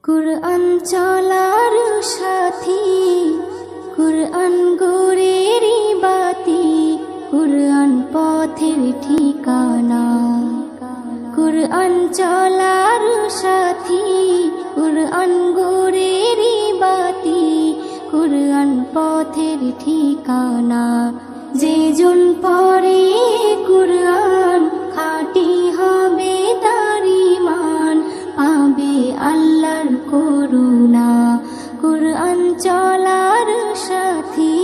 কুরআন চলার সাথী, কুরআন গোরেরি বাতি, কুরআন পথের ঠিকানা। কুরআন চলার সাথী, কুরআন গোরেরি বাতি, কুরআন পথের ঠিকানা। যে জন পড়ে কুরআন খাঁটি হবে তার ঈমান, পাবে আল্লাহর করুণা। কুরআন চলার সাথী,